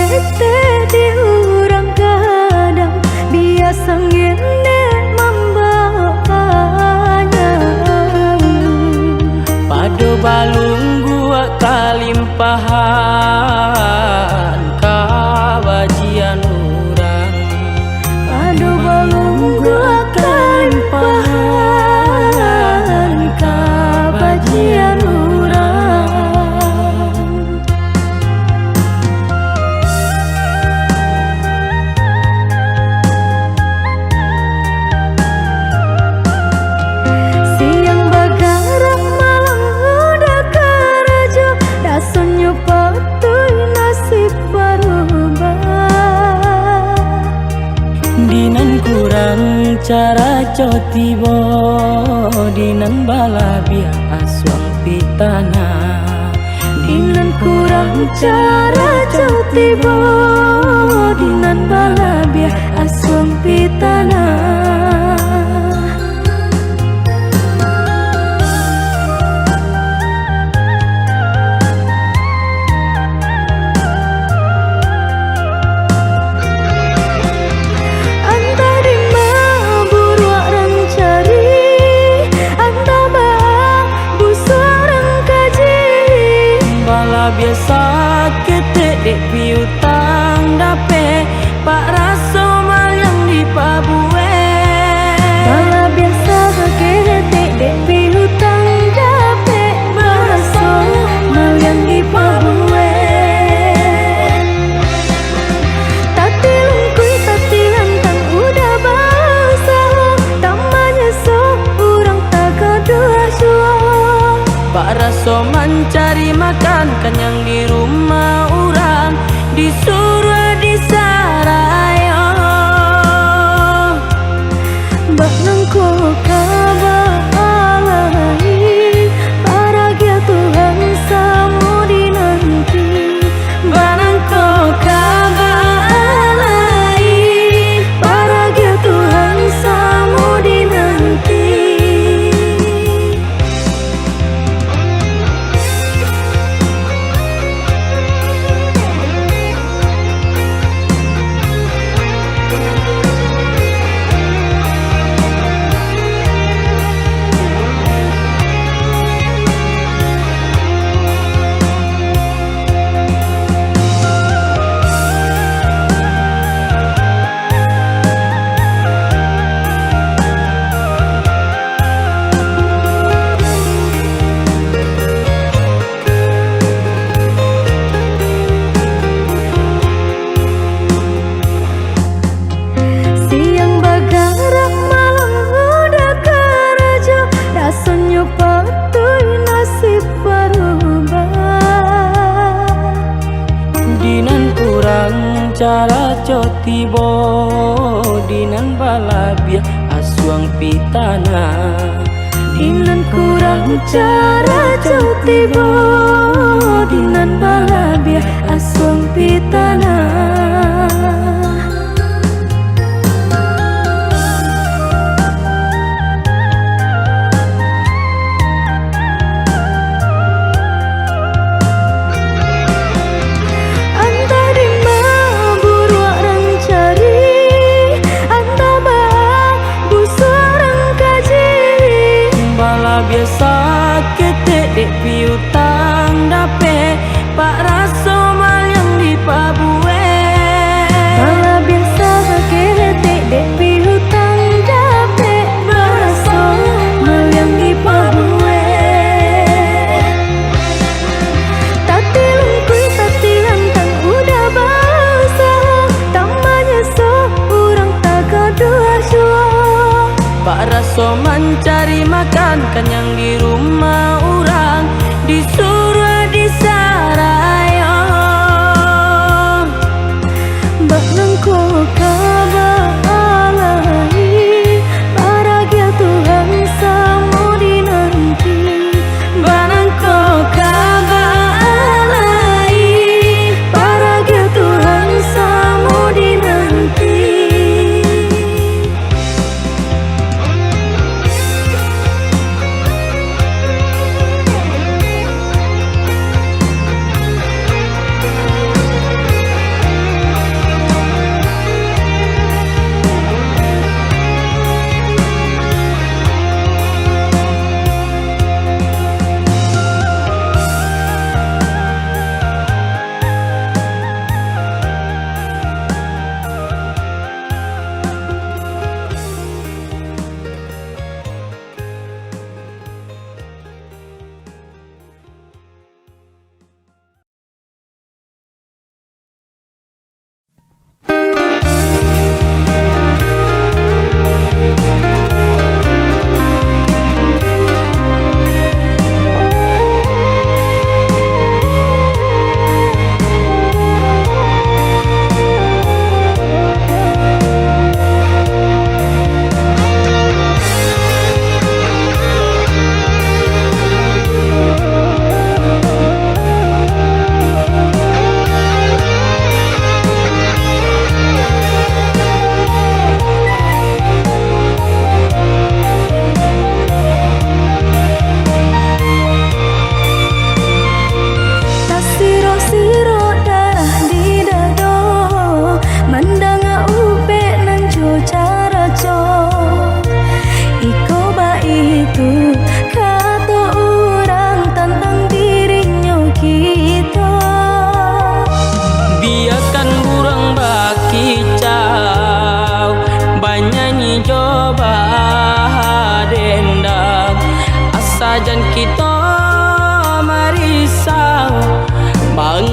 tete di urang kadang biasa ngene membawanya. Pado balung gua kalimpahan kabajian urang. Pado balung gua kalimpahan kabajian urang. Siang bagarang malam udah karajo, rasanya patuh nasib berubah. Dinan kurang cara cotibo, dinan balabia aswang pitana. Dinan kurang cara cotibo, dinan balabia aswang pitana. Biasa ketek dek piutang dape pak raso mal yang di pabue. Bala biasa ketek dek piutang dape pak raso mal yang di pabue. Tati lungkui tati lantang udah basa, tamanya so urang tak kedua jua. Pak raso mencari makan kenyang di rumah orang, disuruh disarayo. Baknangko kabalai, paragia Tuhan samu dinanti. Barangko Kabalai, paragia Tuhan samu dinanti. Rasanya patuh nasib berubah. Dinan kurang cara cotibo, dinan balabia aswang pitana. Dinan kurang cara cotibo, dinan balabia aswang pitana. Biasa ketek dek piutang dape pak raso mal yang di pabue. Bala biasa ketek dek piutang dape pak raso mal yang di pabue. Tati lungkui tati lantang udah basa, tamanya so urang tak kedua jua. Pak raso mencari makan kenyang di rumah orang,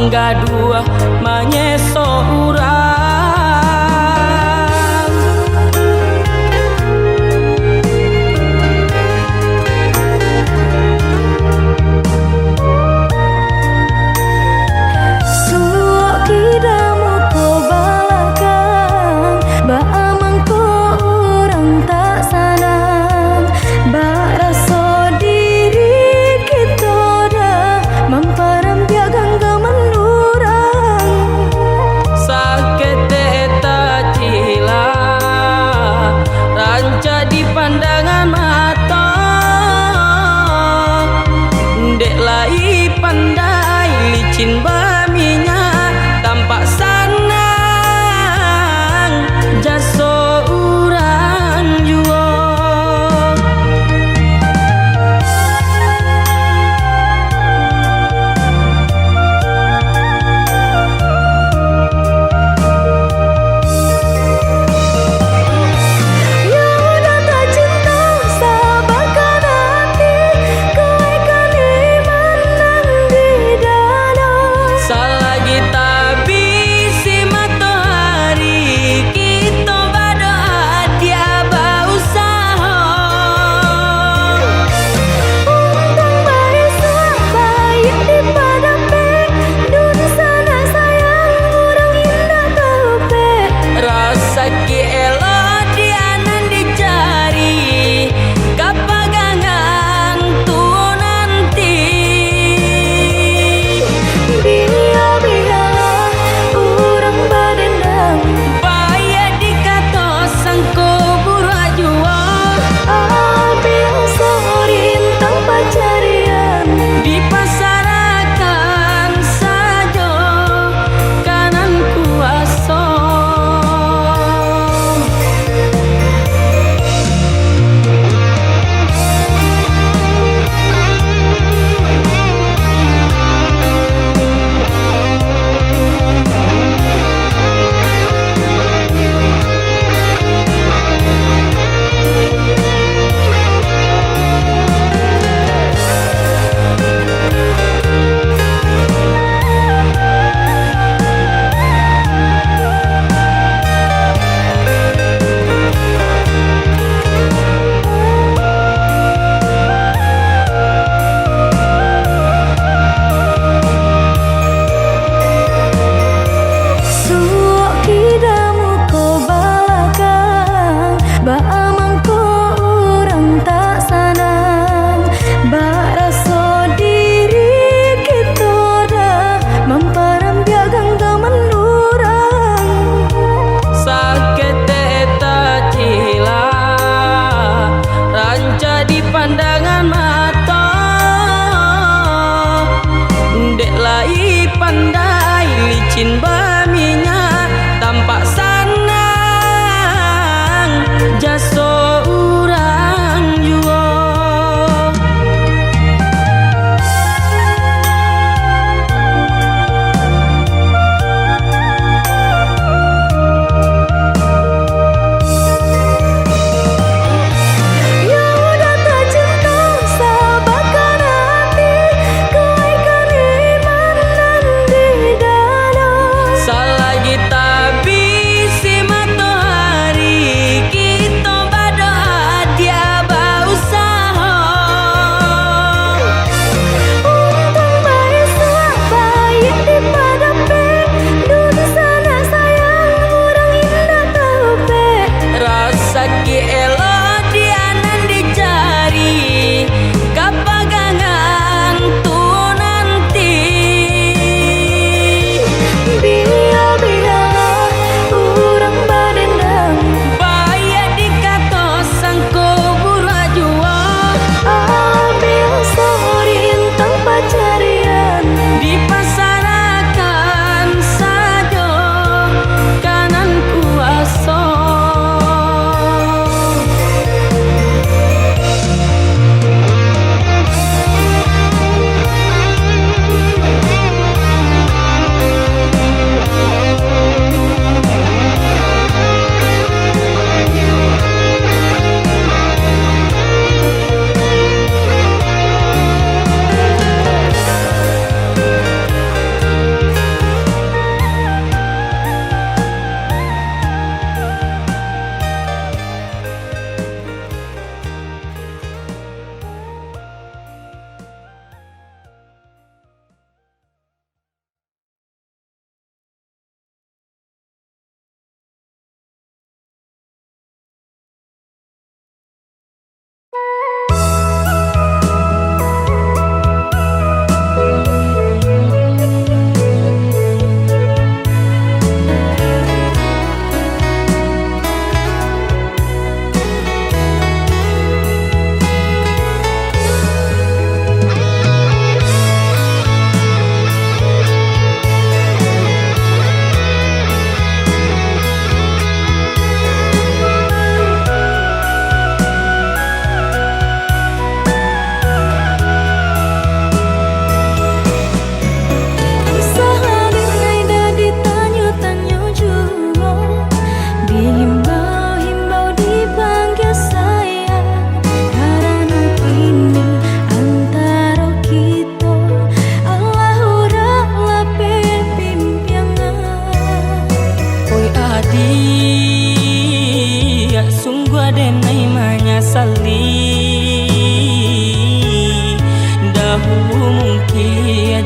gadua manyeso urang. Suok kidamu ko balakan, ba amang ko urang tak sanang, ba raso diri kita dah mamparam biagang gaman urang. Sakit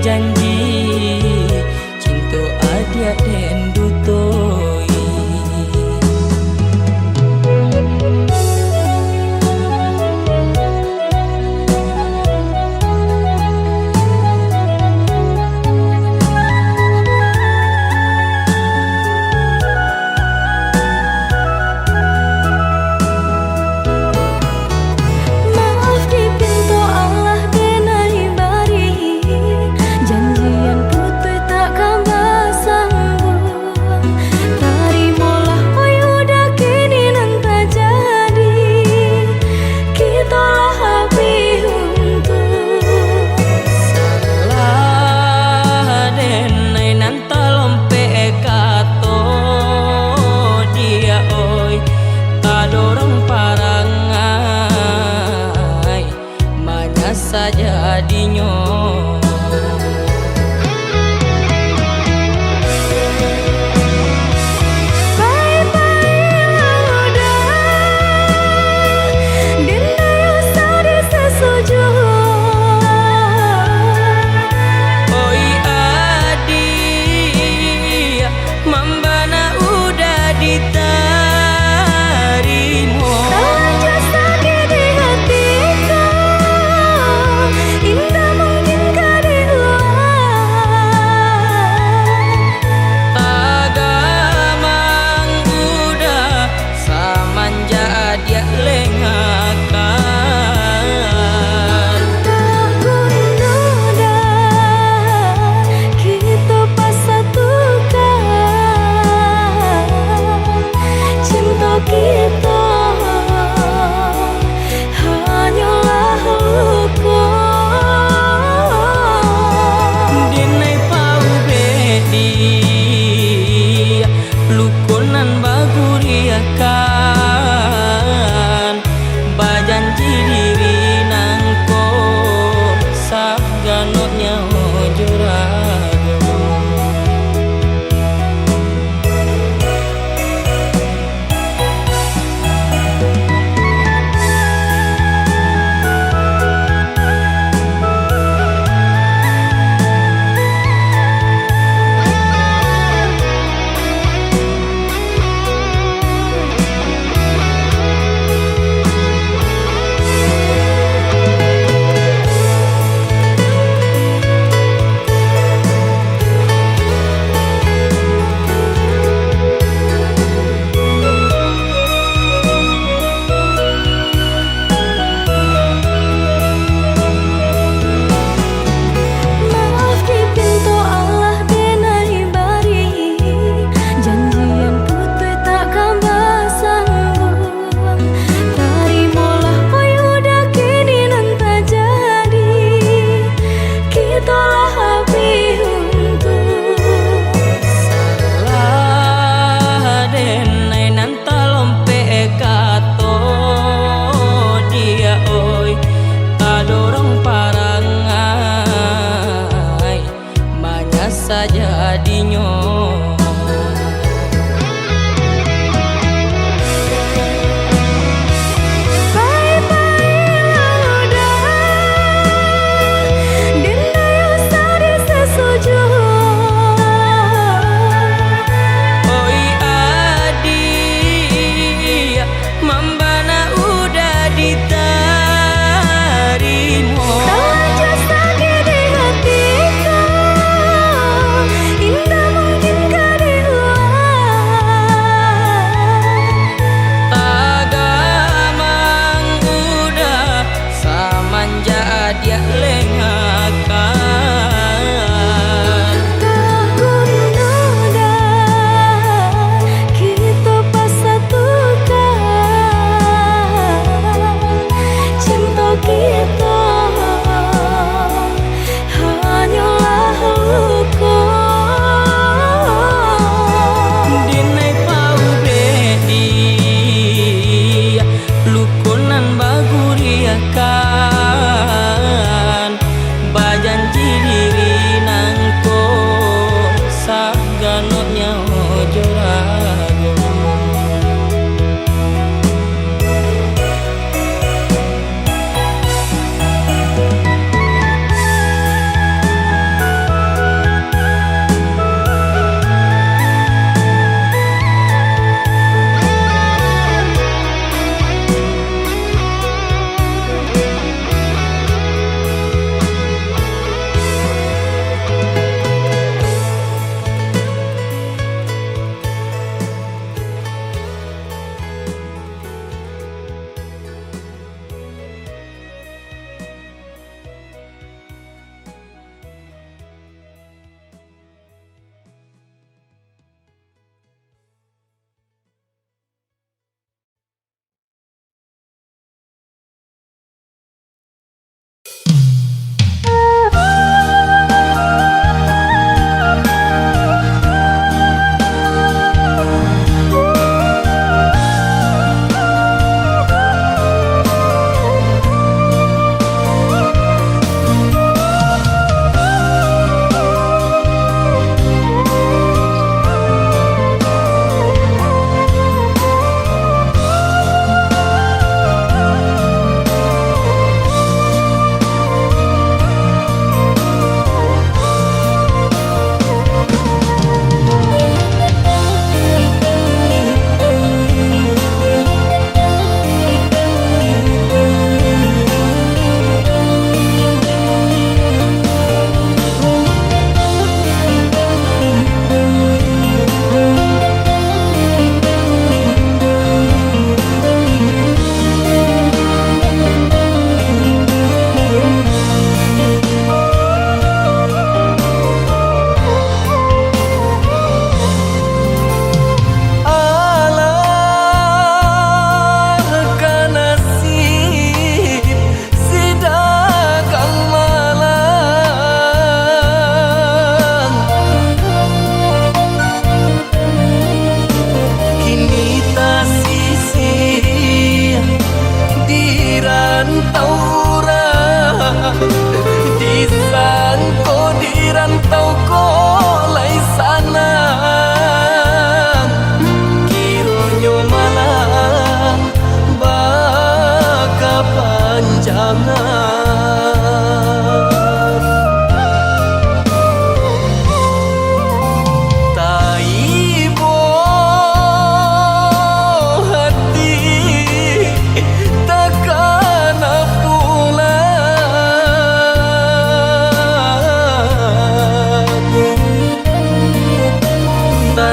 janji cinta adia den dutoi. Saja dinyo saja dinyo. Indah mungkin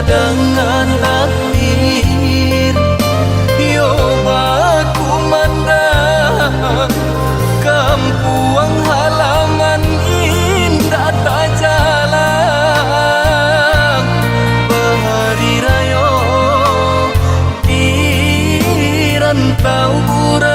dengan takdir. Yo baku mandang kampuang halaman indah tak jalan. Bahari rayo di rantau urang.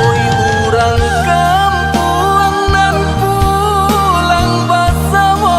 Oi urang kampuang nan pulang basawo,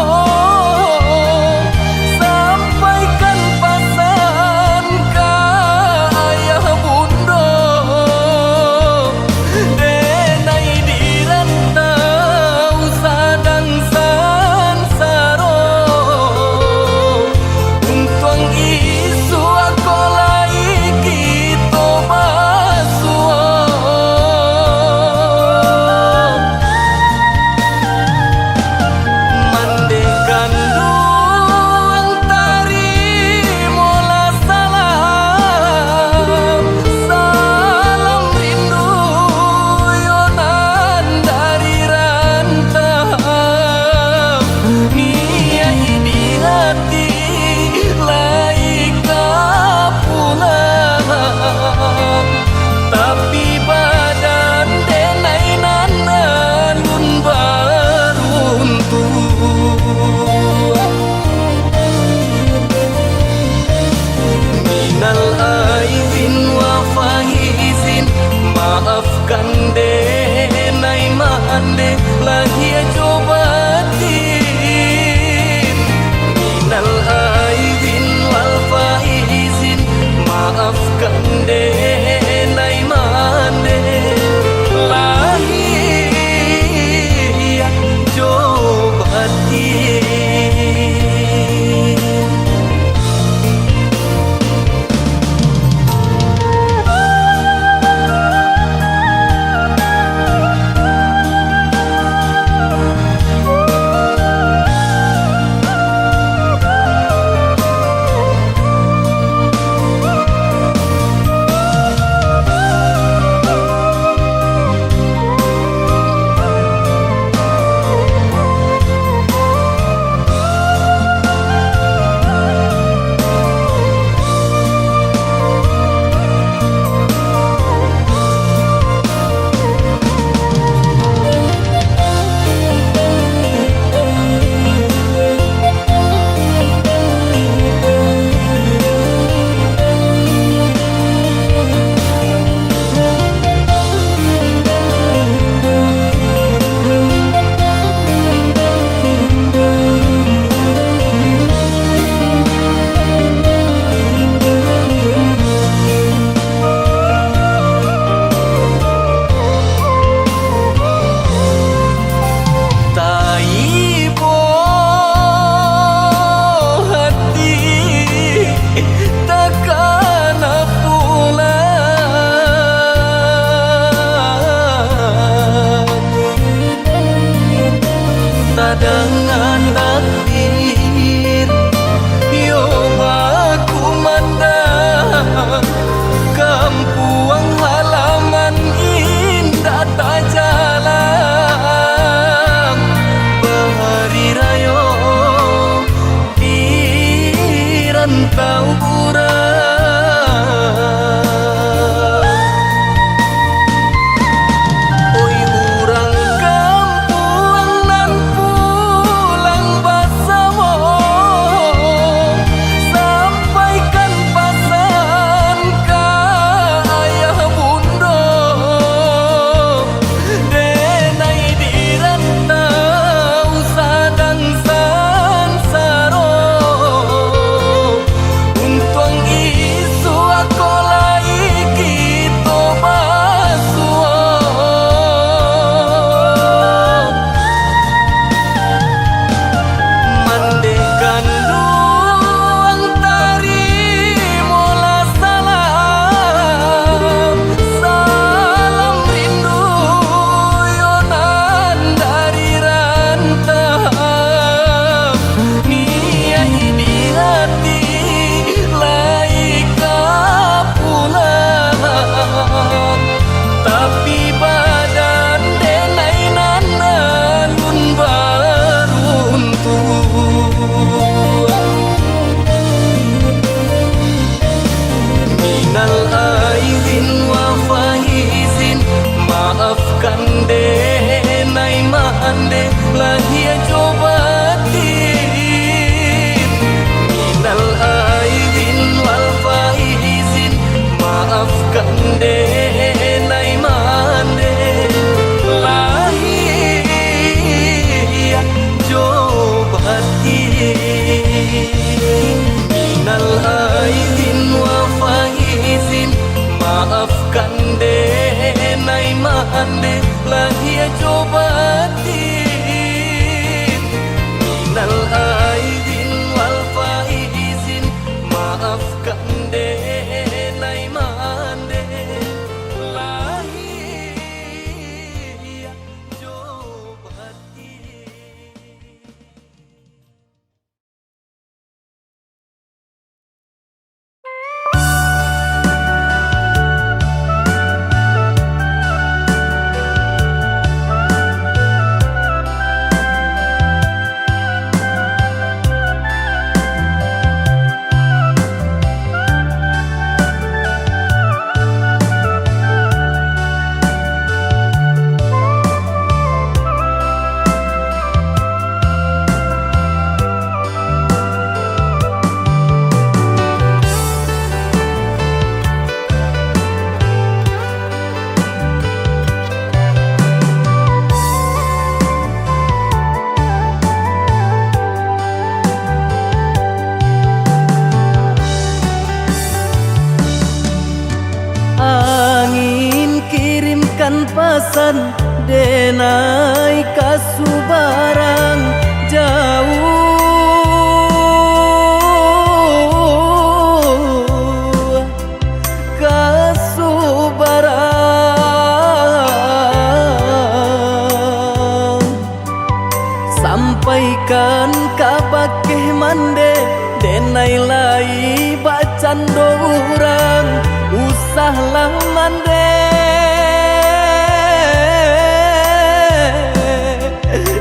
sampaikan kabakeh mande denai lai bacan dorang usahlah mande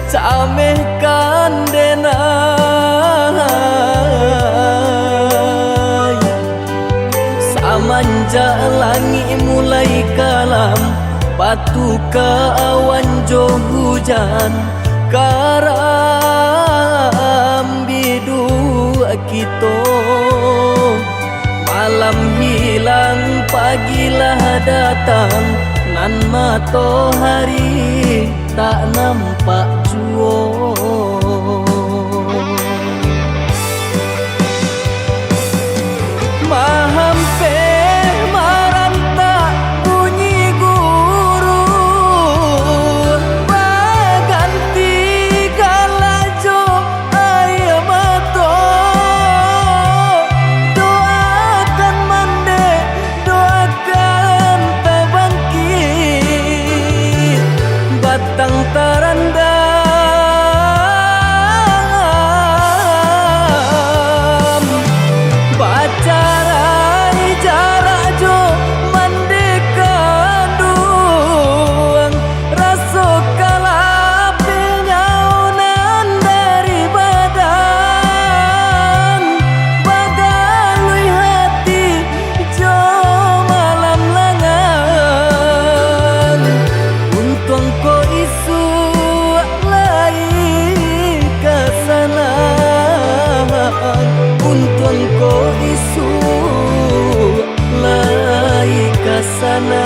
camehkan denai samanja langit mulai kalam batu ke awan jo hujan karam bidu kita malam hilang pagilah datang nan matahari tak nampak jua mahampe maranta bunyi guru baganti galajo ayamato doakan mande doakan tabangkit batang tarandam bacarai jarak jo mandekan duang raso kalapi nyaunan dari badan bagalui hati jo malam langan untung ko isu lai kesana untung ko isu lai kesana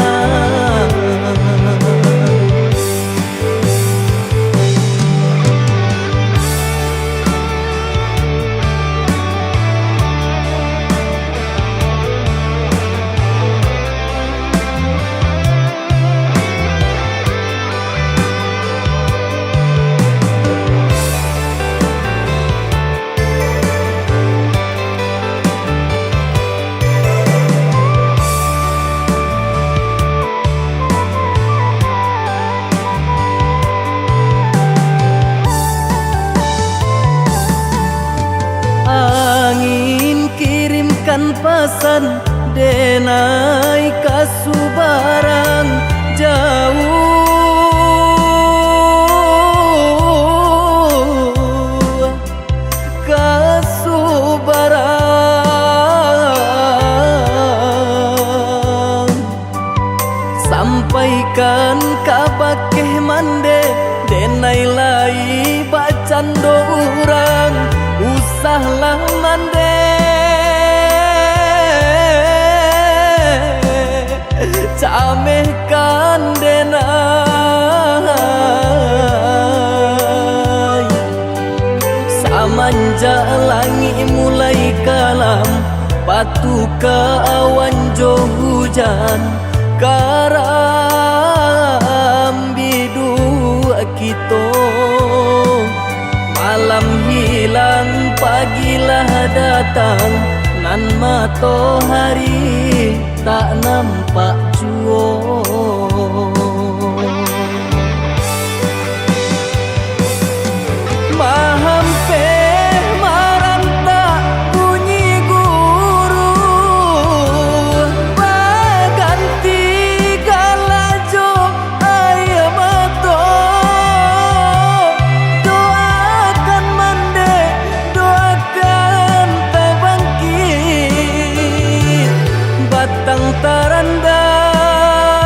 angin kirimkan pesan denai kasubaran jauh kasubaran sampaikan kabakeh mande denai lai bacan dorang usahlah mande camehkan denai samanja langit mulai kalam batu ke awan jo hujan karam bidu kita malam hilang pagilah datang nan matahari tak nampak jua mahampe maranta bunyi guru baganti galajo ayamato doakan mande doakan tabangkit batang tarandam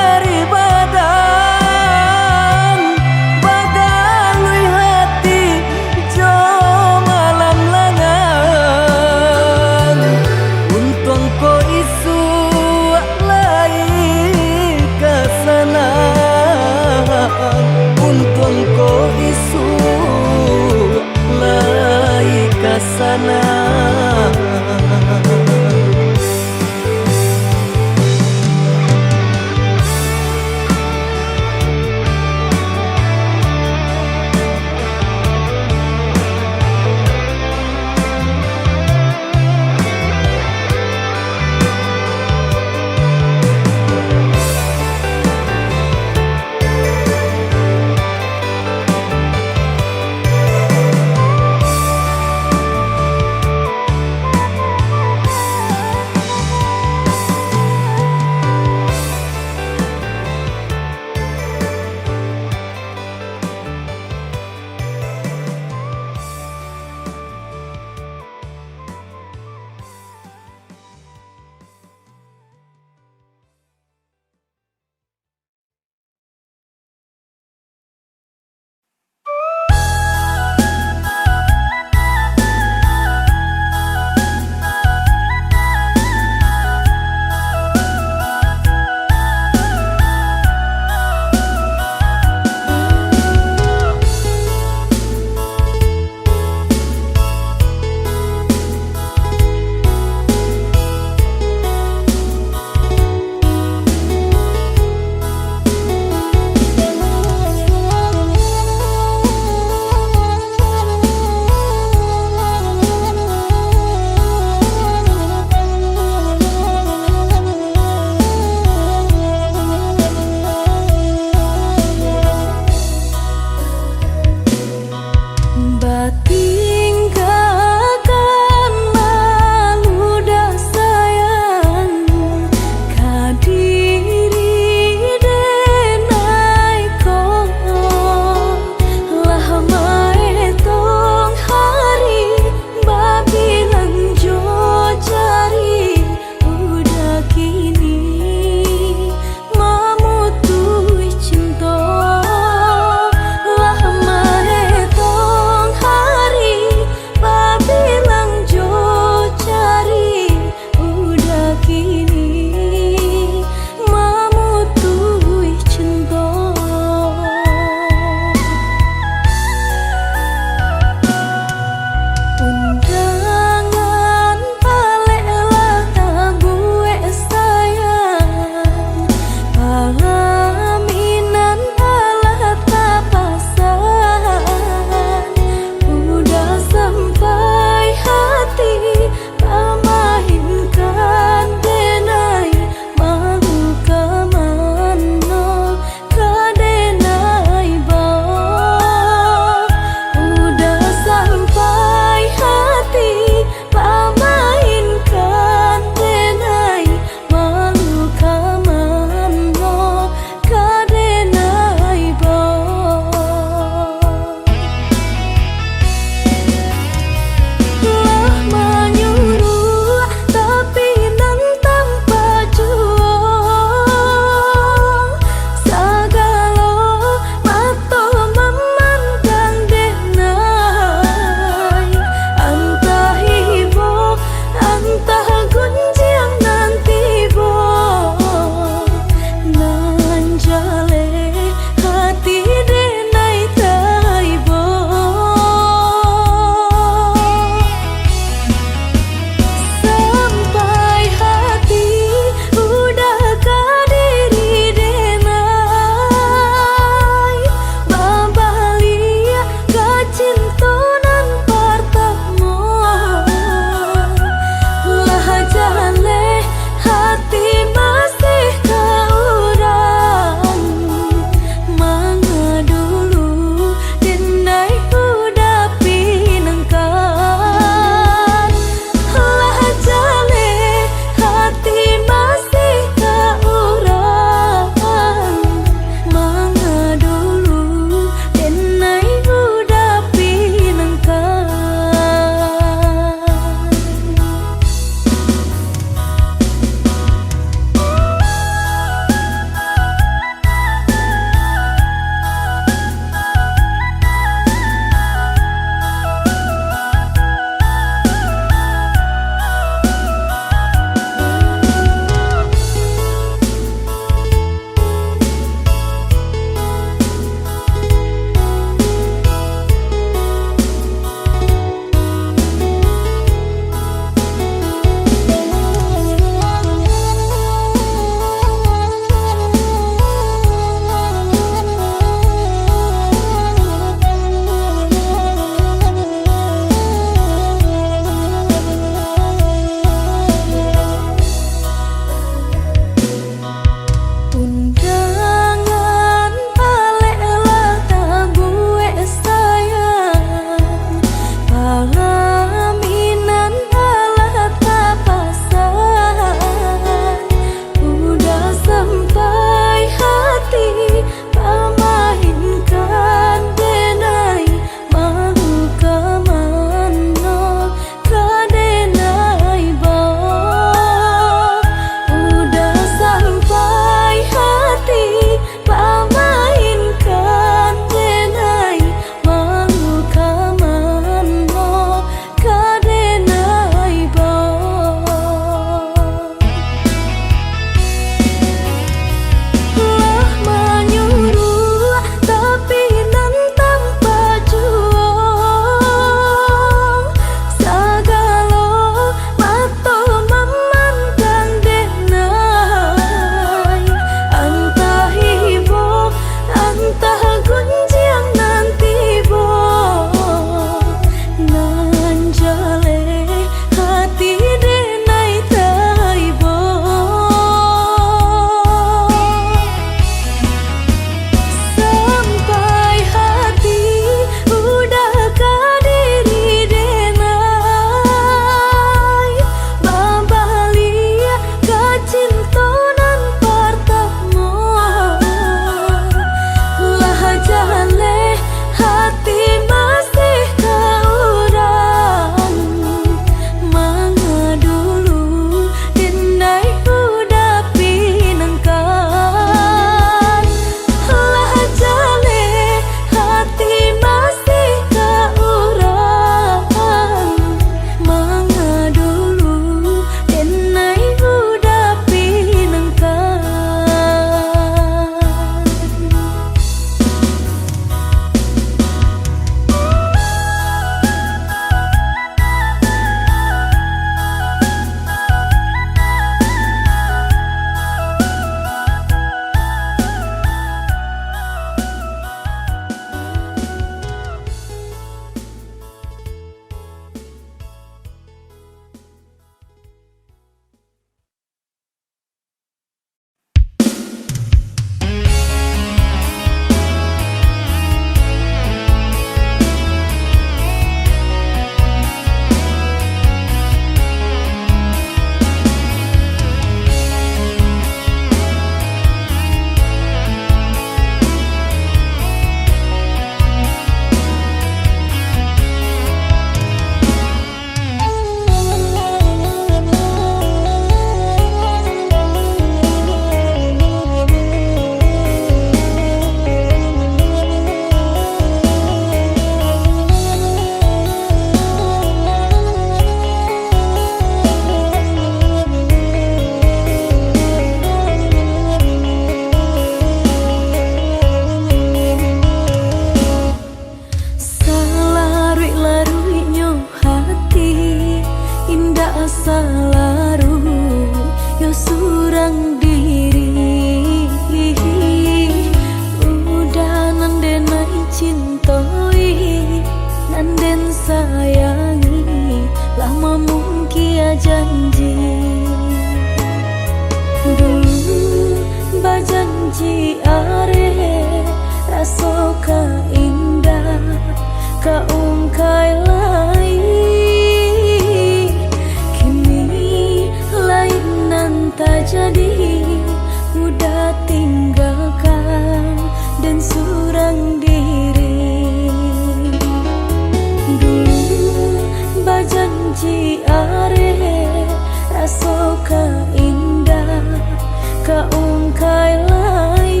kaungkai lai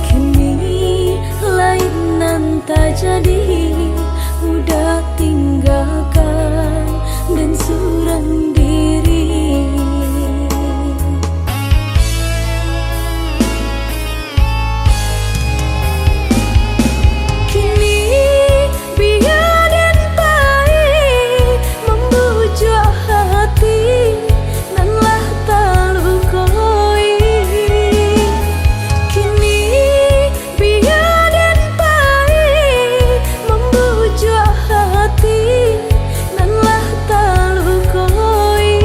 kini lain nan tak jadi udah tinggalkan dan surang diri. Kini biar dan pahit membujuk hati nan lah tak lukoi. Kini biar dan pahit membujuk hati nan lah tak lukoi.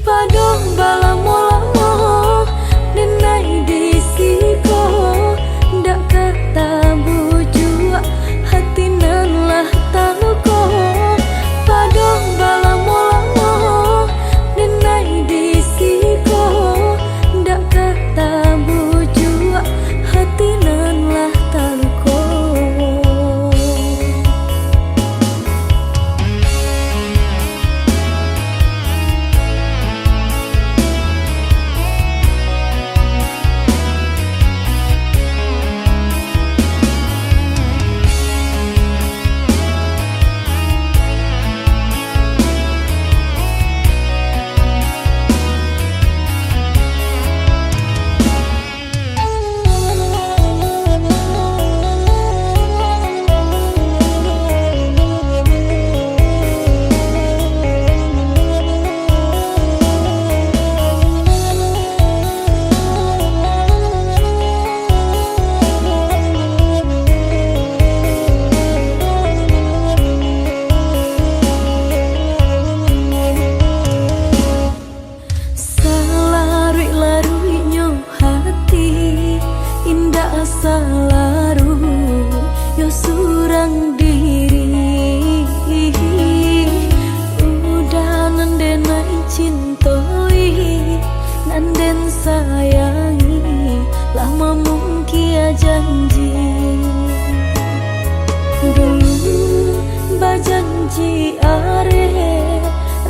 Padong balamo-lamo denai disiko dak kata bujuk hati nan lah tak luko. Padong balamo-lamo denai disiko dak kata bujuk hati nan lah tak luko. Salaru yo surang diri udah nandenai cintoi nanden sayangi lama mungkin janji dulu bajanji are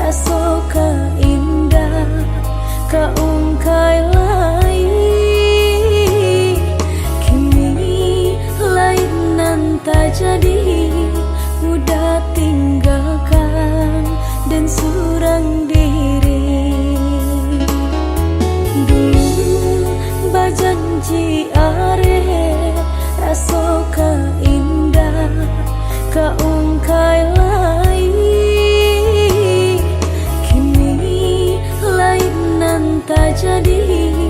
rasoka indah kaungkai lai tak jadi udah tinggalkan dan surang diri. Dulu bajanji are rasoka indah kaungkai lai kini lain nan tak jadi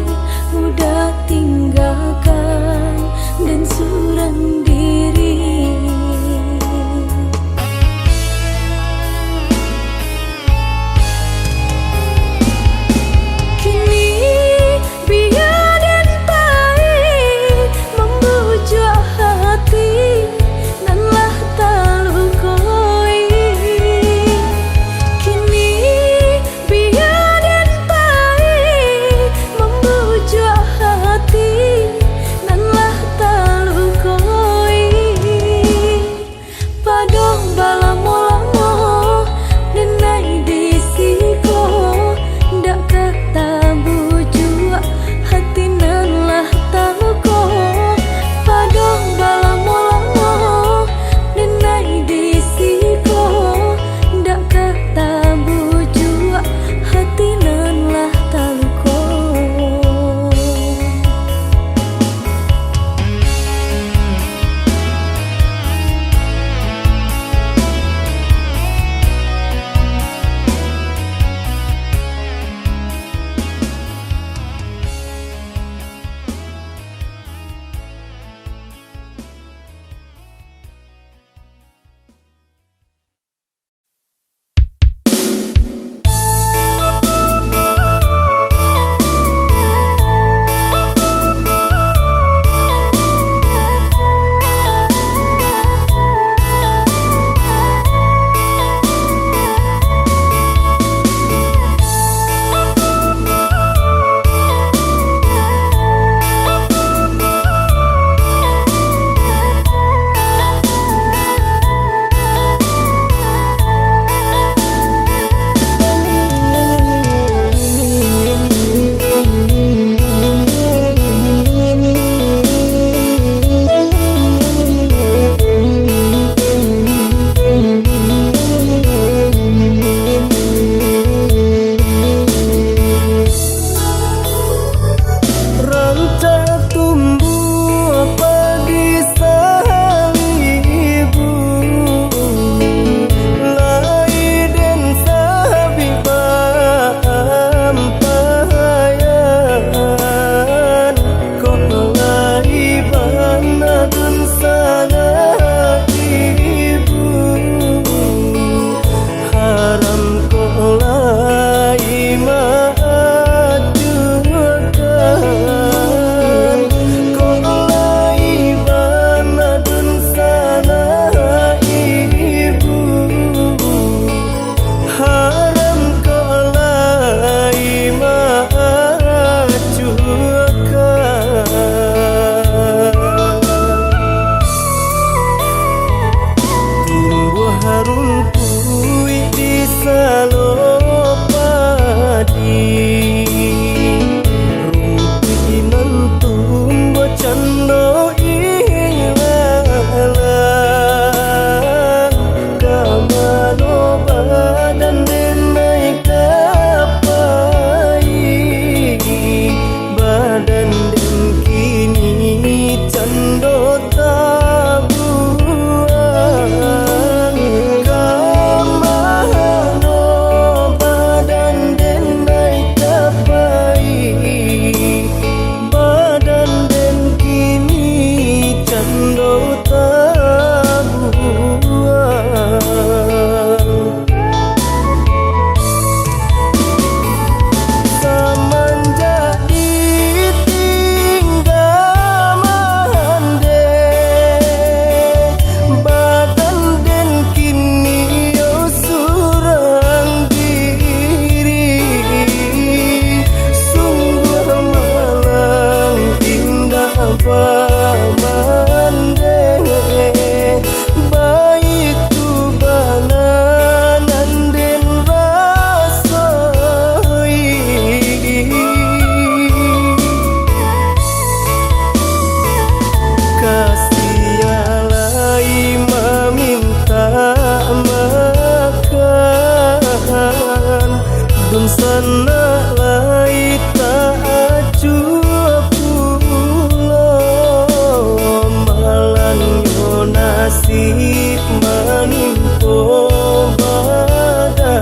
mande baitu bana nanden rasoi kasialai meminta makan dun sana lai tak acuh pulau malan yo nasib menimpo badan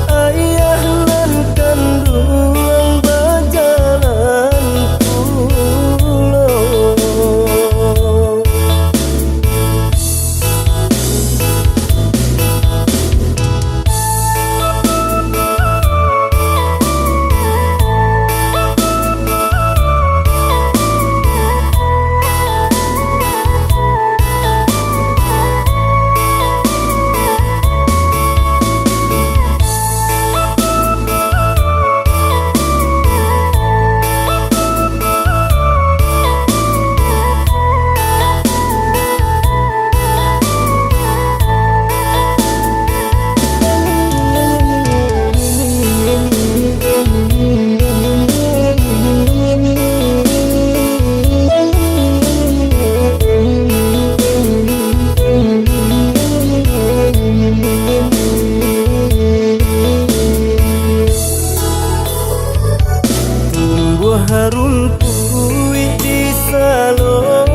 ayah lan kandung berjalan pulau. Harum pui di salopadi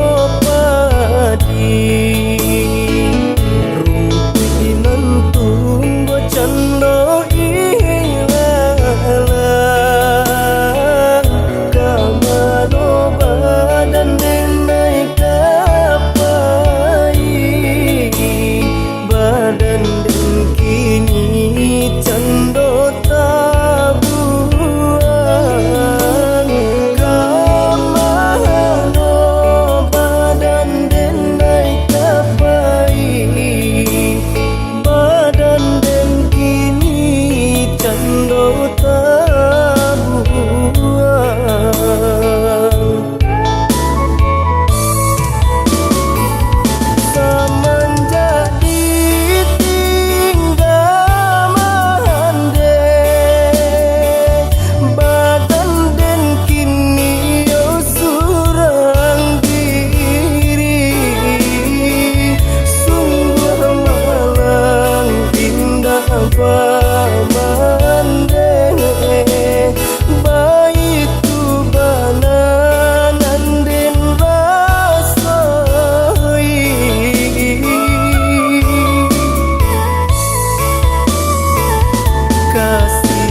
rumpi nantung bocando ilala kamano badan denai kapai badan den kini cando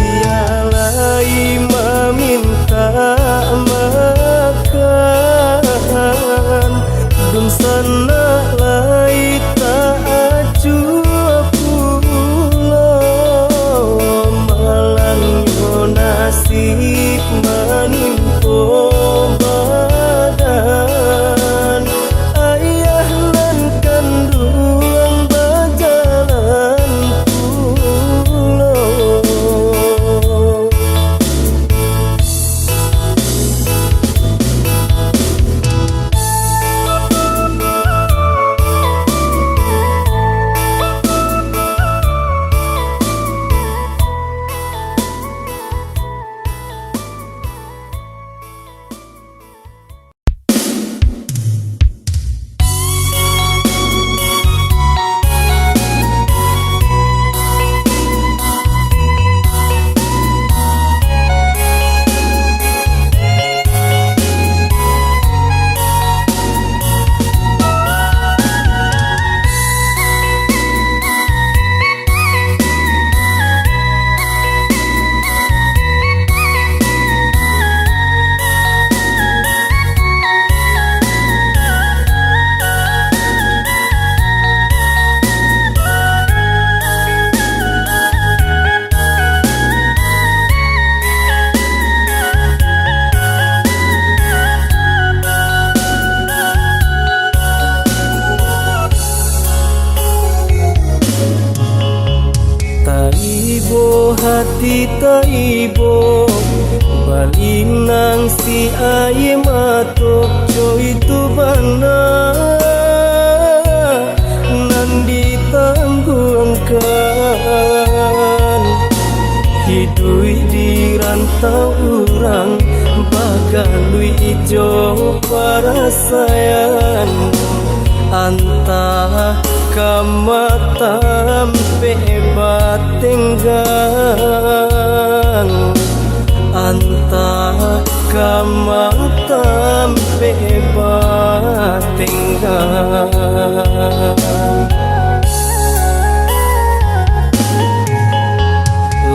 kasialai meminta makan dun sana lai tak acuh pulau malan yo nasib menimpo badan ayah lan kandung berjalan pulau. hati taibo Balinang si aye matok coy tu banda nan ditangguhkan hidui di rantau urang bagalui ijo parasayan antah kamatam pebat tenggang antah kamatam pebat tenggang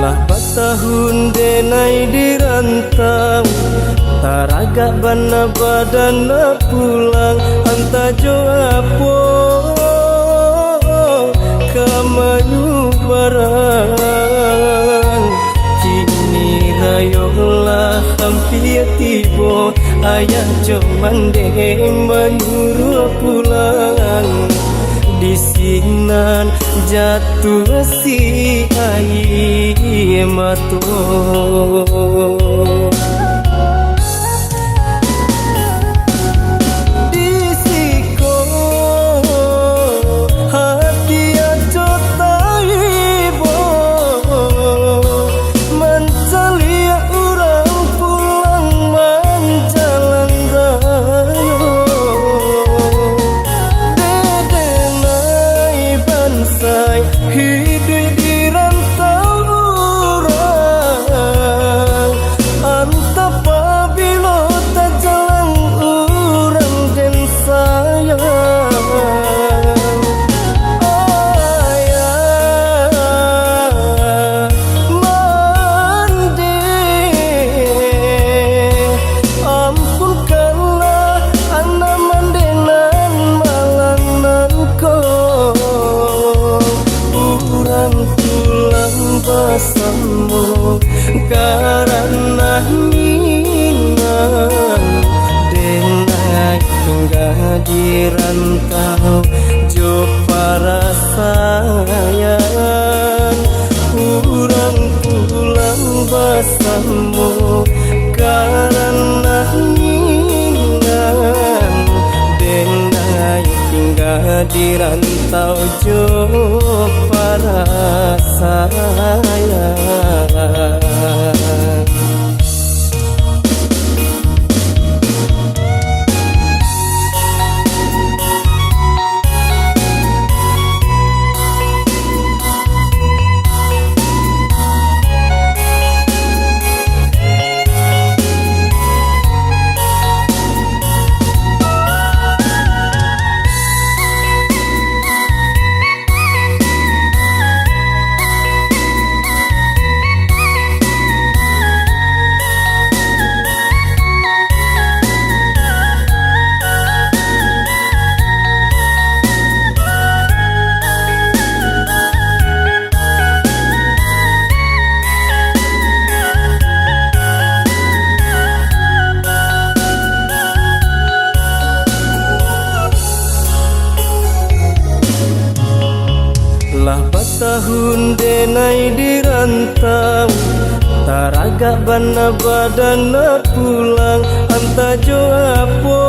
lah batahun denai dirantau taraga bana badana pulang anta jo apo kamayu barang kini rayolah hampir tibo ayah jo mande menyuruh pulang di sinan jatuh si air mata di siko hati aja taibo mencalia urang pulang menjalan rayo hidup di rantau urang antap apabila tak jalan urang dan sayang ayah mandi ampunkanlah anak mandenan malangan kau pulang bersama karena minang denai hingga di rantau jo para sayang pulang bersama karena minang denai hingga di rantau jo para sayang lah batahun denai dirantau taraga bana badana pulang anta jo apo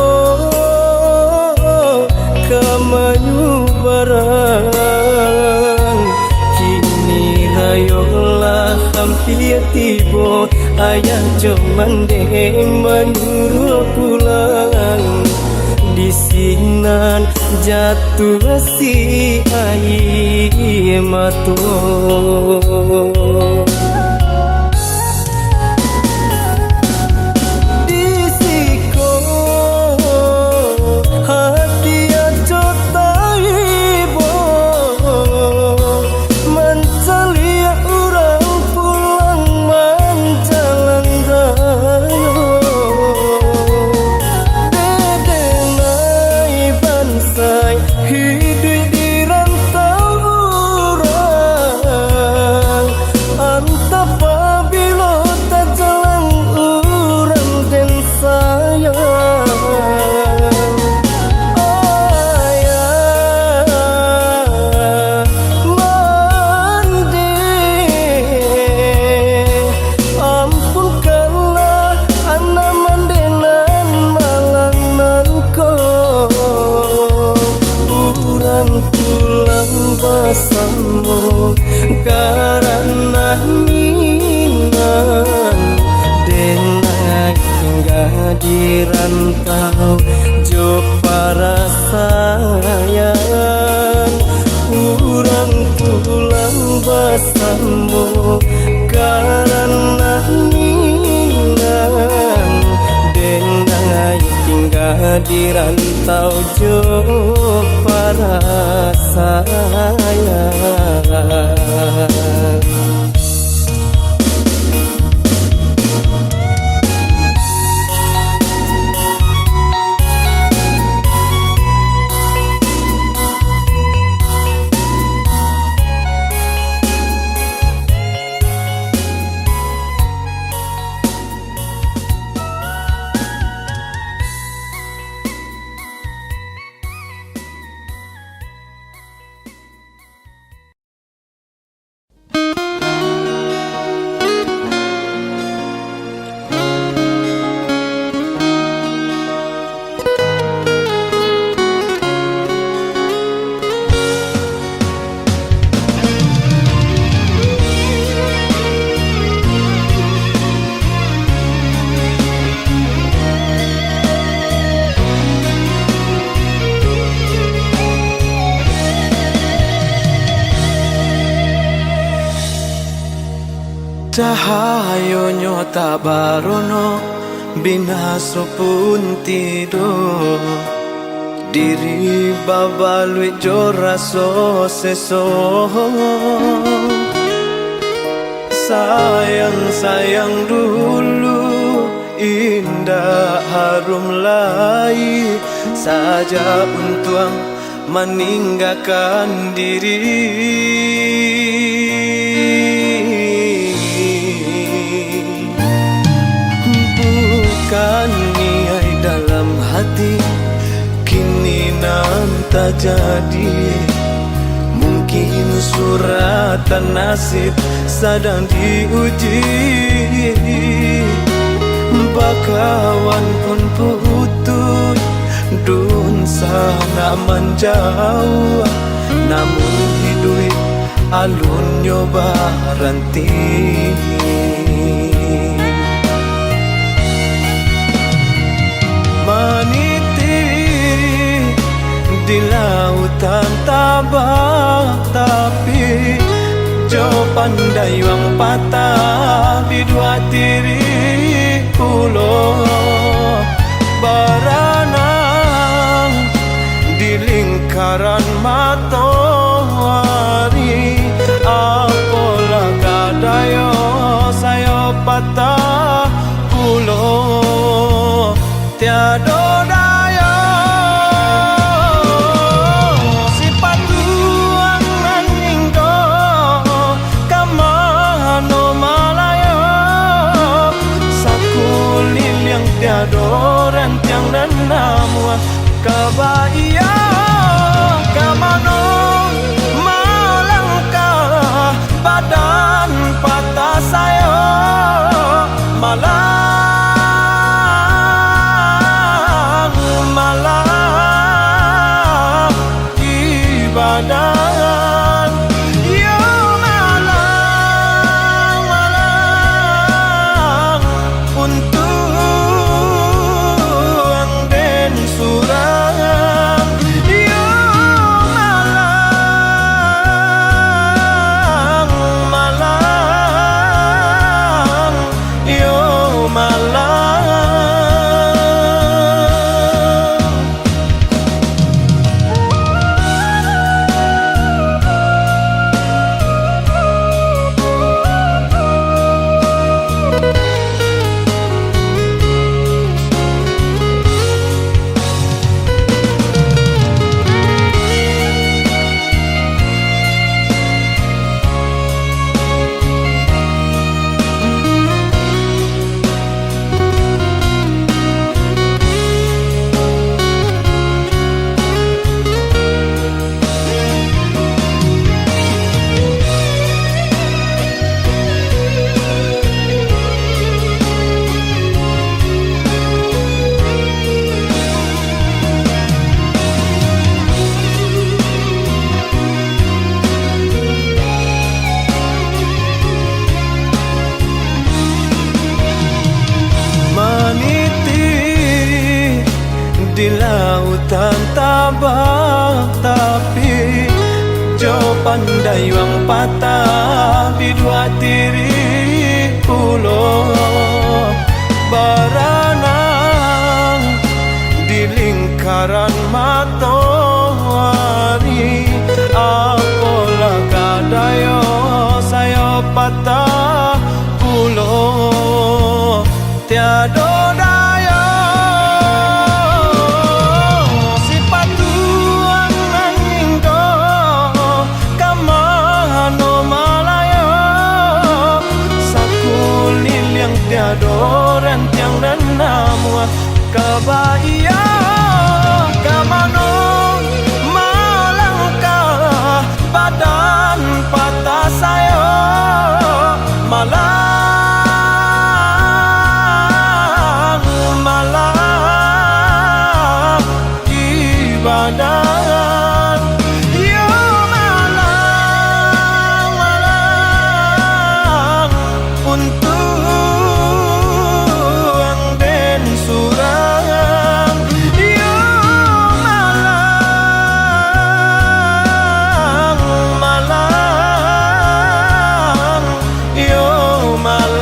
kamayu barang kini rayolah hampir tibo ayah jo mande menyuruh pulang di sinan jatuh si air mata di siko hati aja taibo mencalia urang pulang menjalan rayo hidup di rantau urang rasamu karena ningan denai tinggal di rantau jauh para sayang. Cahayonyo tak barono binaso pun tidur diri babalui joraso seso. Sayang-sayang dulu indah harum lai saja untuk meninggalkan diri. Bukan niai dalam hati kini nanti jadi. Mungkin suratan nasib sedang diuji. Bakawan pun putus dun sana menjauh. Namun hidup alun nyoba ranti. Meniti di lautan tabah, tapi jo pandai wang patah di dua tiri pulau berenang di lingkaran matahari. Apalah kadayo saya patah pulau tiada daya. Si patuang naninggo kamano malaya. Sakulil yang tiada rentiang dan nama kabaya. Kamano malangkah badan patah saya malah badan yo malang malang untuk den surang. Yo malang malang yo malang. Di lautan tabah, tapi Jo pandai wang patah di dua tiri pulau Baranang di lingkaran matahari. Apalah kadayo saya patah pulau tiada daya. Si patuan nangindo kamano malaya sakulil yang tiada rentiang dan namua kabaya kamano malangkah badan patah saya malang malang di badan yo malang malang untuk ang den surang yo malang malang yo malang.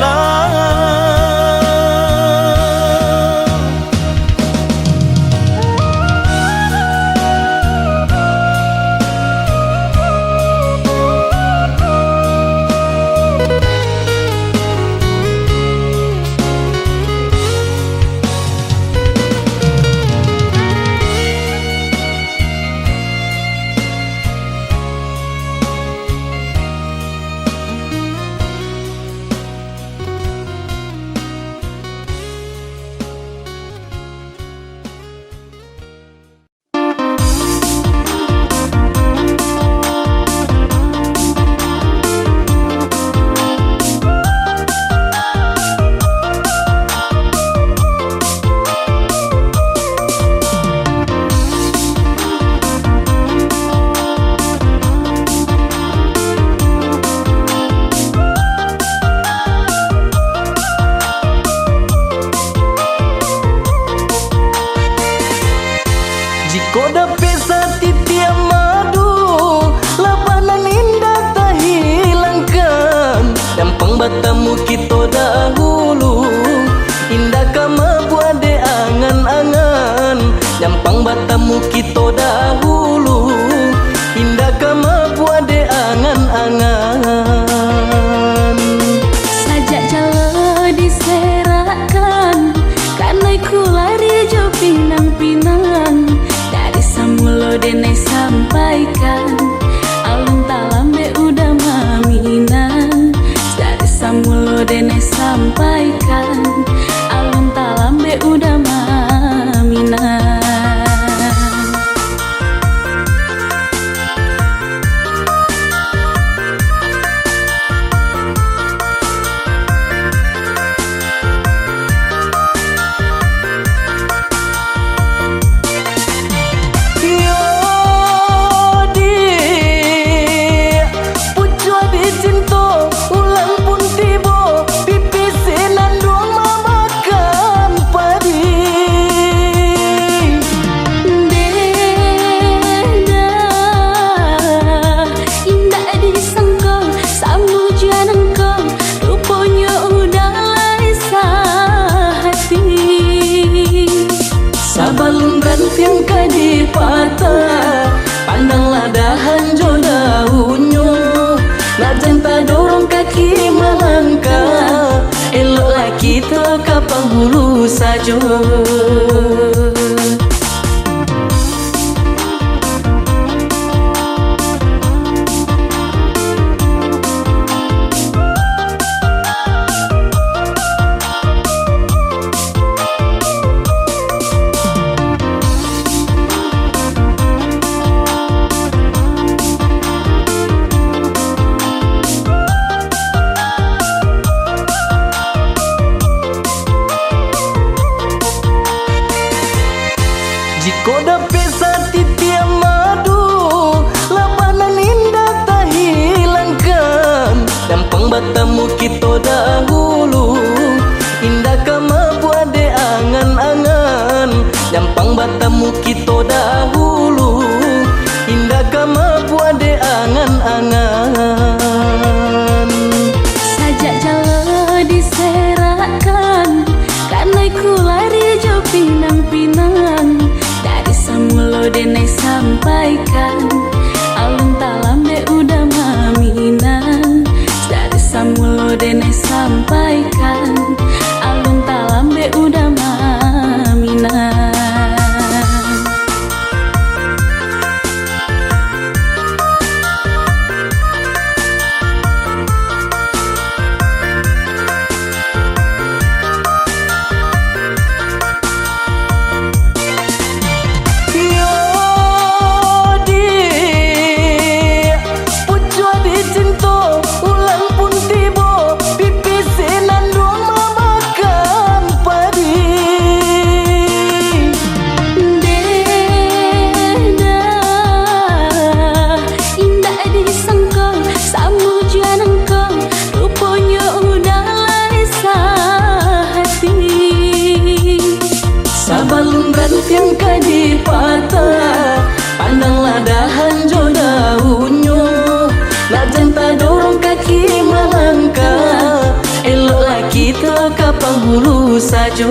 Jiko dapat satitia madu labanan indah tak hilangkan dampang batamu kita dahulu indah kama buat de angan-angan dampang batamu kita dahulu indah kama buat de angan-angan. Sajak jala diserakan karena ku lari jo pinang-pinang dari samulo dene sampaikan alun talambe udah maminang dari samulo dene sampaikan alun talambe udah maminang. Sabalun rantiang kadi patah pandanglah dahan jo daunnya lajan tak dorong kaki melangkah eloklah kita ke penghulu saja. Jiko dapat satitia madu labanan indah tak hilangkan dampang batamu kita dahulu indah kama buat de angan-angan dampang batamu kita dahulu indah kama buat de angan angan-angan. Sajak jalo diserakan, karena ku lari jo pinang-pinang. Dari samulo denai sampaikan, alun talambe udah maminan. Dari samulo denai sampaikan, alun talambe udah maminan. Sabalun rantiang kadi patah, pandanglah dahan jo daunnya. Nak janta dorong kaki melangkah, eloklah kita ke penghulu saja.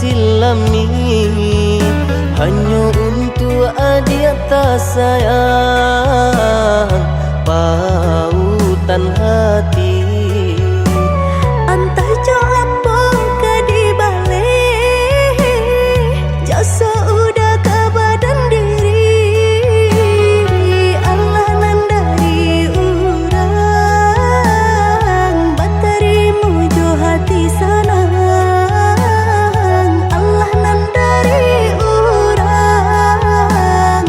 silami hanya untuk adik tak sayang pautan hati. Entah jo apa ke di balik jasa udah ke badan diri. Allah nan dari urang baterimu jo hati senang. Allah nan dari urang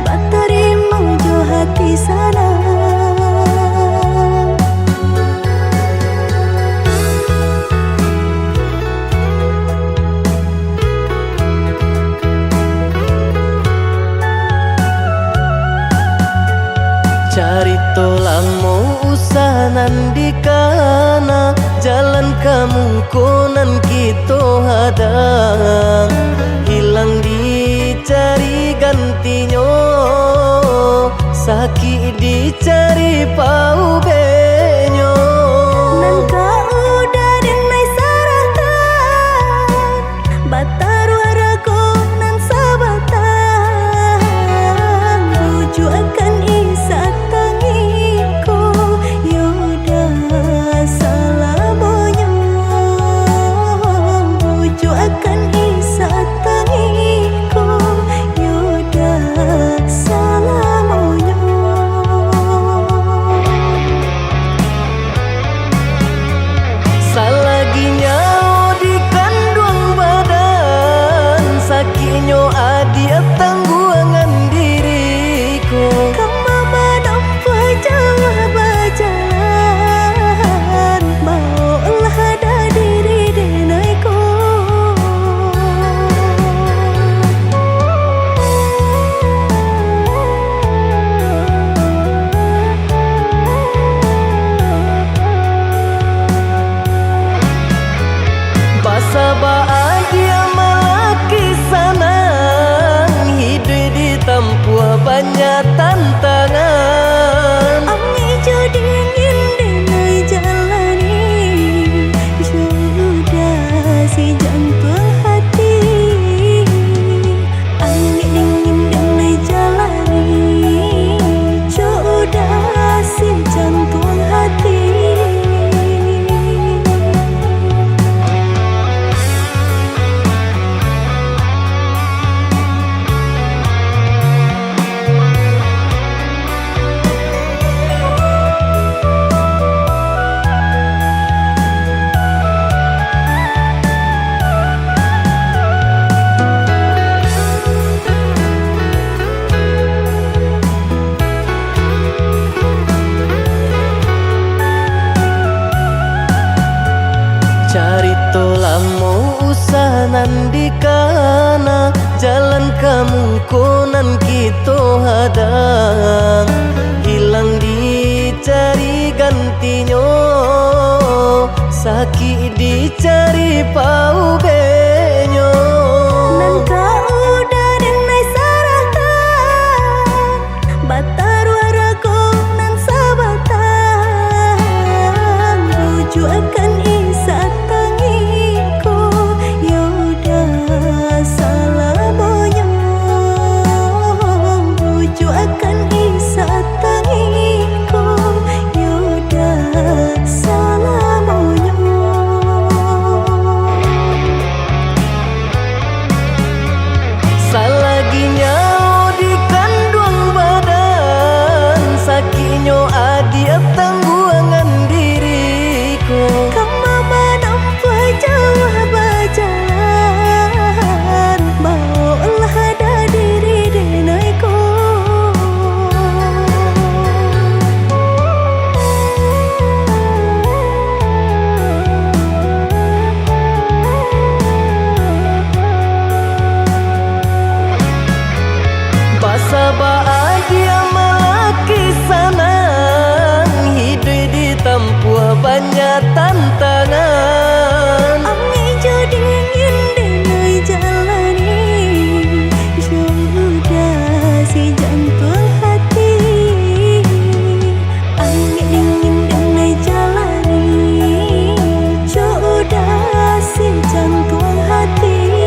baterimu jo hati senang. Cari tolang mau usah nandikana jalan kamu konan kita hadang hilang dicari gantinya sakit dicari pau benyo. Nan kau udah denai saratan batar waraku nan sabatan rujuk akan isa tangiku yoda salamonya rujuk akan isa tangiku yoda salamonya. Salaginya di kandung badan sakitnya adia tangguangan diriku. Kamu menampak jauh berjalan maulah ada diri denaiku. Basa bahagia malaki sanang hidup ditempuh banyak tantangan. Angin jo dingin denai jalani sudah si jantung hati. Angin dingin denai jalani sudah si jantung hati. Cari tolang mau usah nandikana jalan kamu konan kita hadang hilang dicari gantinya sakit dicari pau benyo. Nan kau udah denai saratan batar waraku nan sabatan rujuk akan isa tangiku yoda salamonya rujuk akan isa tangiku yoda salamonya. Salaginya di kandung badan sakitnya adia tangguangan diriku. Kamu menampak jauh berjalan maulah ada diri denaiku. Basa bahagia malaki sanang hidup ditempuh banyak tantangan. Angin jo dingin denai jalani sudah si jantung hati. Angin dingin denai jalani sudah si jantung hati.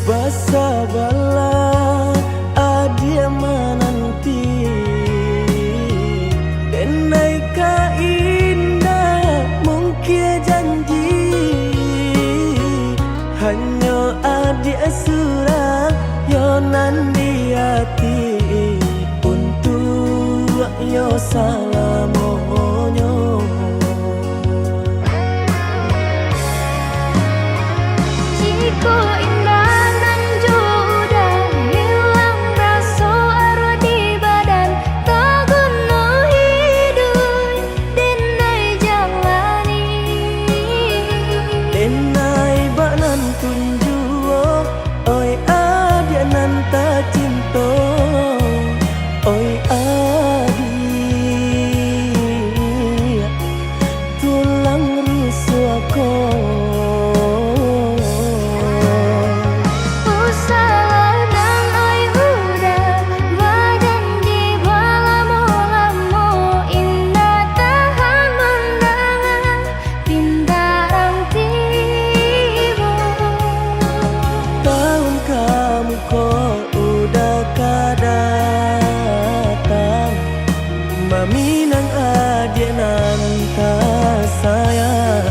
Basa bala adia menanti denai ka indah mungkin janji hanya adia surah yonan di hati untuk yo salamonyo. Jika indah nan udah hilang rasa arwah di badan tak guna hidup denai jalani denai banan tunjuo oi adia nan ta cinta oi adi tulang rusuk aku. Maminang adia nan tak sayang.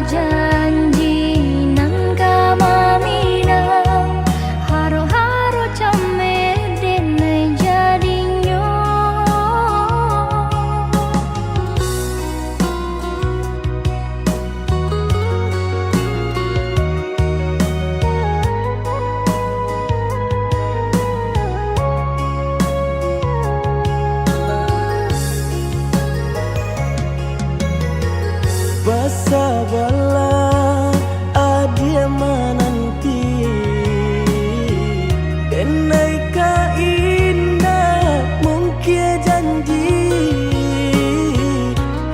Janji nang kamaminang haro-haro camer denai jadinyo. Basa bala adia menanti denai ka indah mungkin janji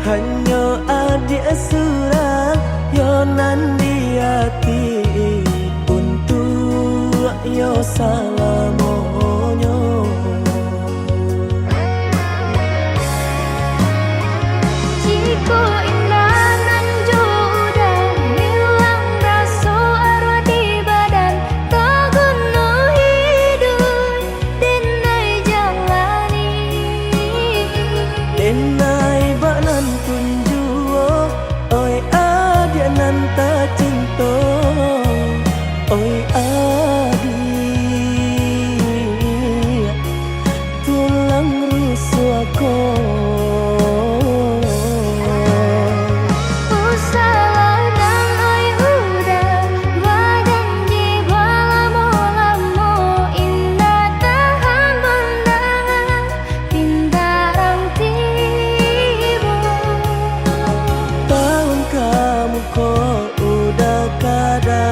hanya adia surah yonan di hati untuk yo salamonyo. Jika indah nan udah hilang rasa arwah di badan tak guna hidup denai jalani denai banan tunjuo oi adia nan ta cinta oi adi tulang rusuk aku. Kau udah kada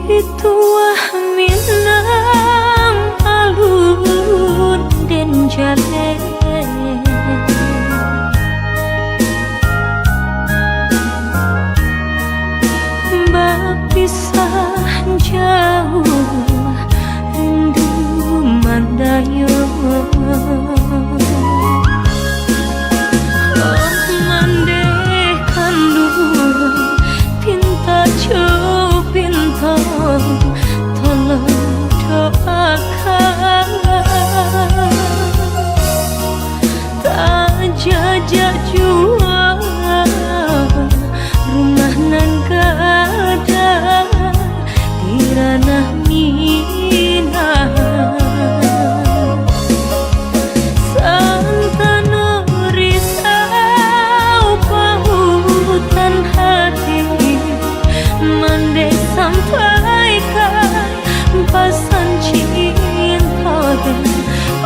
Ituah minang alun den jale Bapisah jauh rindu mandayo tolong doakan tak jajak jua rumah nan gada tirana mina santana risau pautan hati mandek sampaikan pesan cinta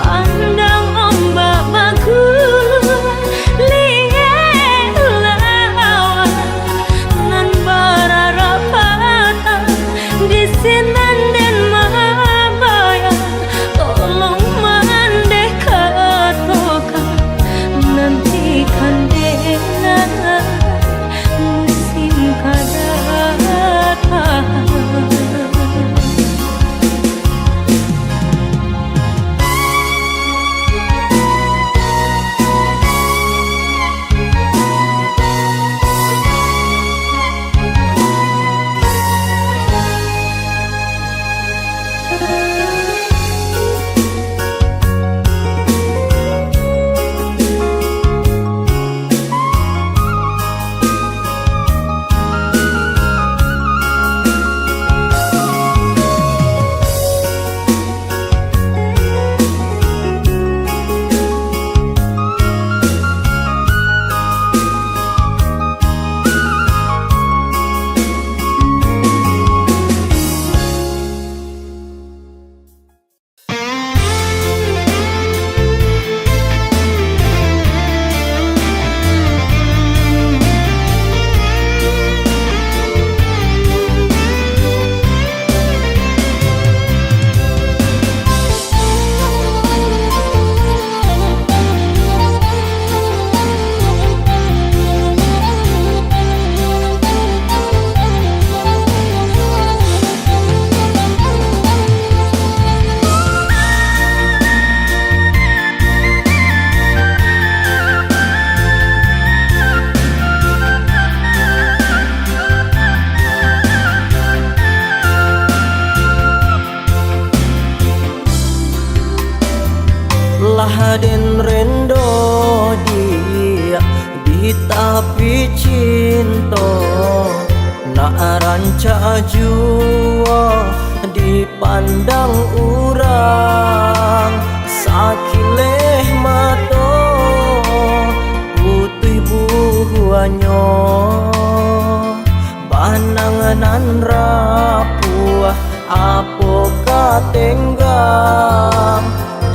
pandang ombak bagus lihat lawan nan berharapatan di sinan dan mabaya tolong mandek katokan nantikan dena musim kadatang. Den rendo dia di tapi cinta nak ranca jua dipandang urang sakileh mato putih buahnya banangan rapuh apo katenggang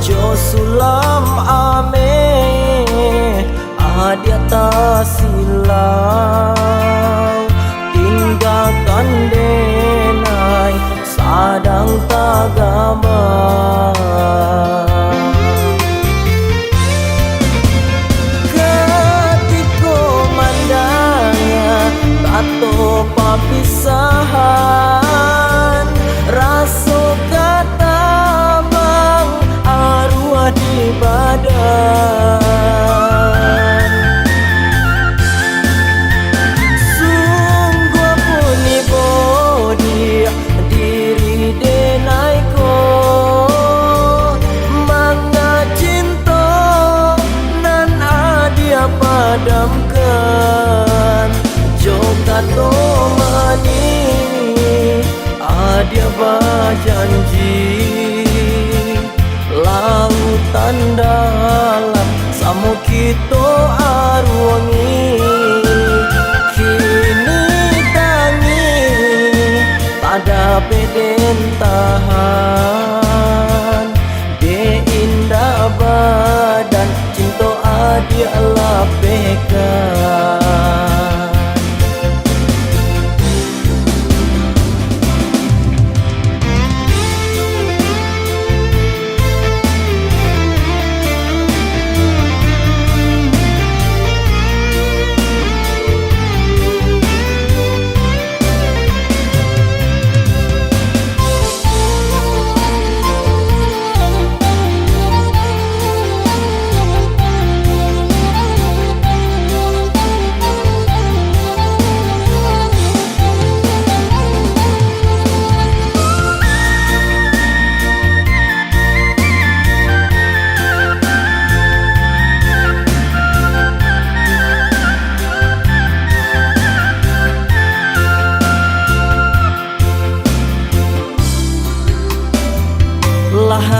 jo sulam ame adia tasilau tinggalkan denai sadang tagama ketiko mandangnya tato papisahan raso kata di badan sungguh puni bodi diri denai ko mangga cinta nan adia padamkan joka to mani adia bajanji lautan dalam samu kito arwangi kini tangi pada beden tahan de indah badan cinta adi lapekan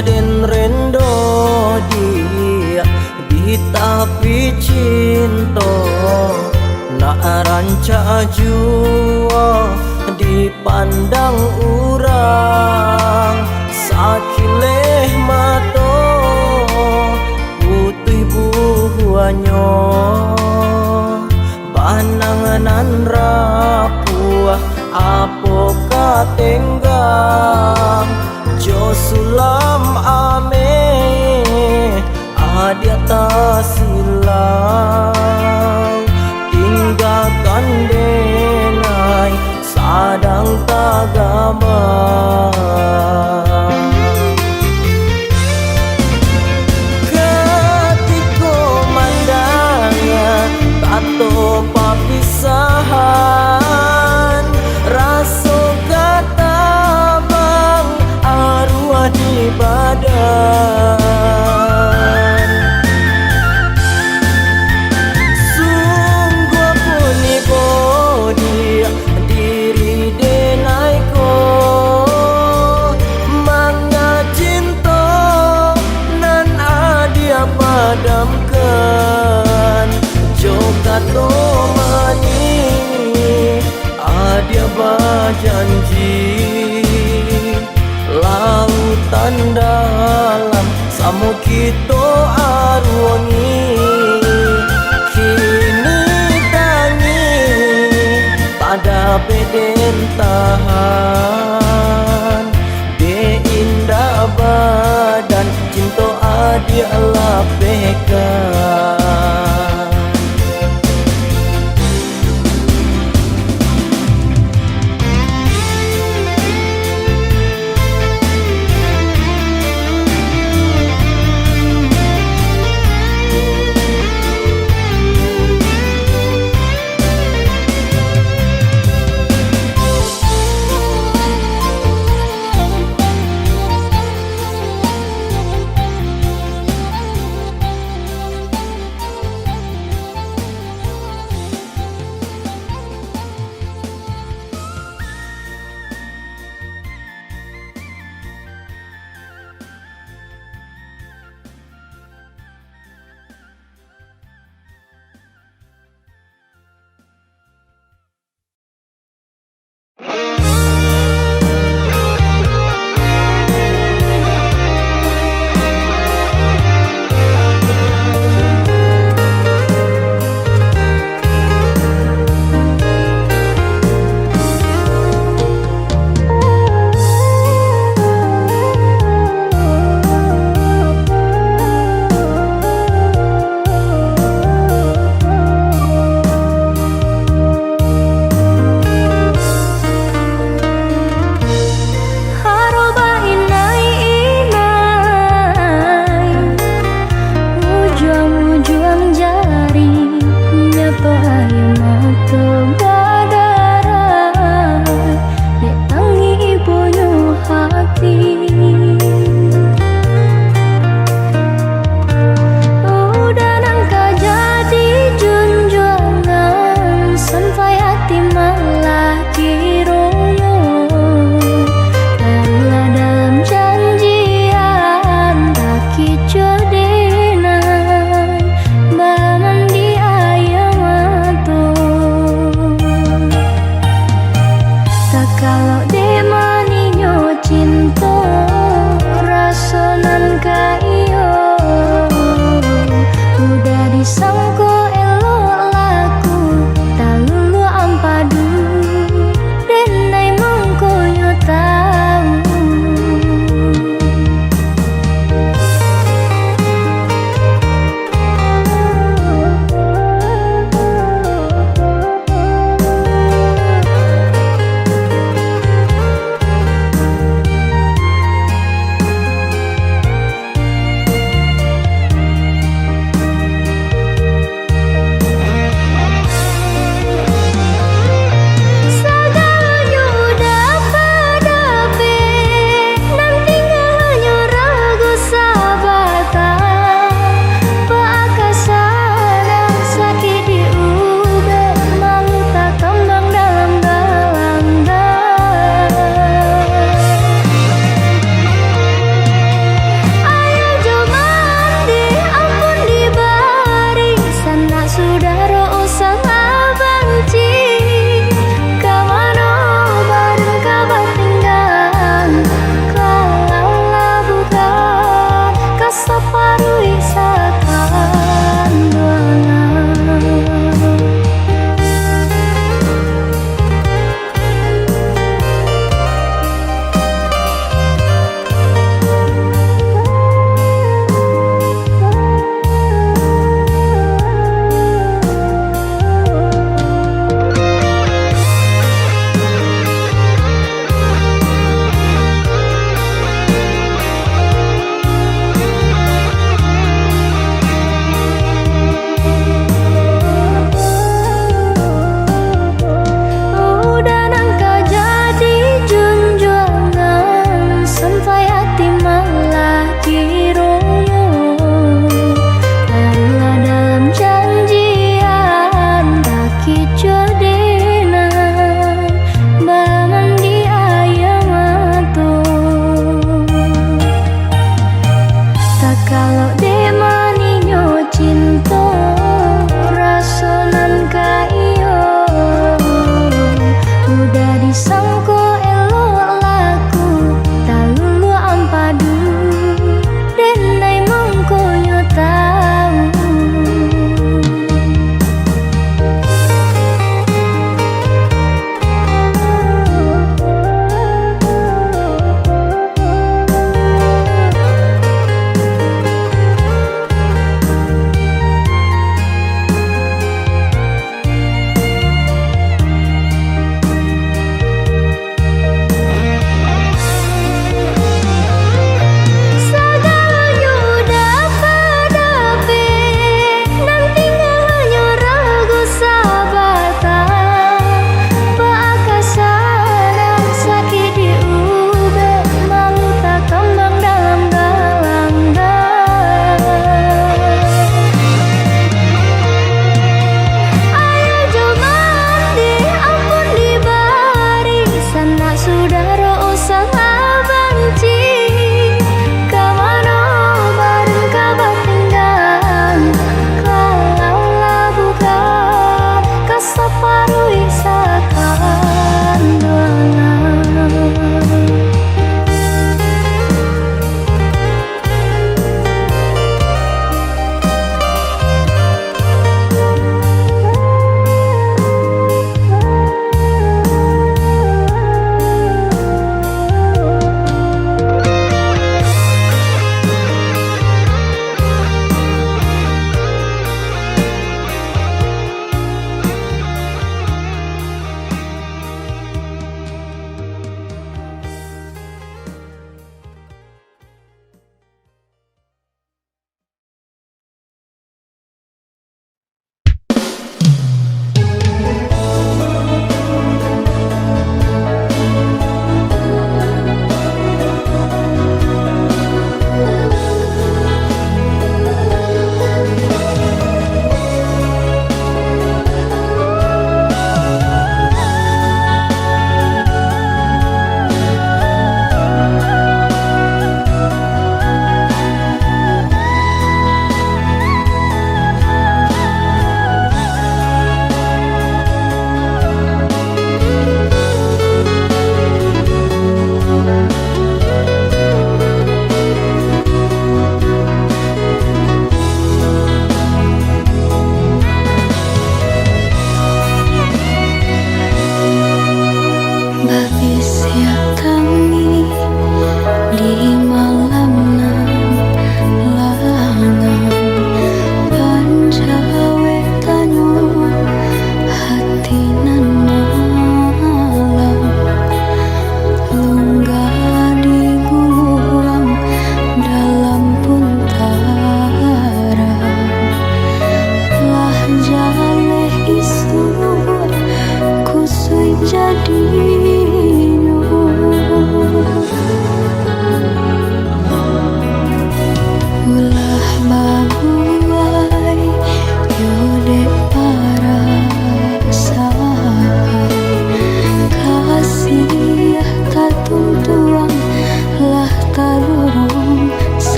Den rendo dia di tapi cinta nak ranca jua dipandang urang sakileh mato putih buahnya bananganan rapuah apo katenggang jo sulam ame adia tasilang tinggalkan denai sadang tagama ketiko mandangnya tato papisahan raso kata bang arwah di badan sungguh puni bodi diri denaiko manga cinta nan adia padamkan jokato mani adia bajanji lautan dalam samo kito arwangi kini tangi pada beden tahan de indah badan cinta adia lapekan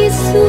isu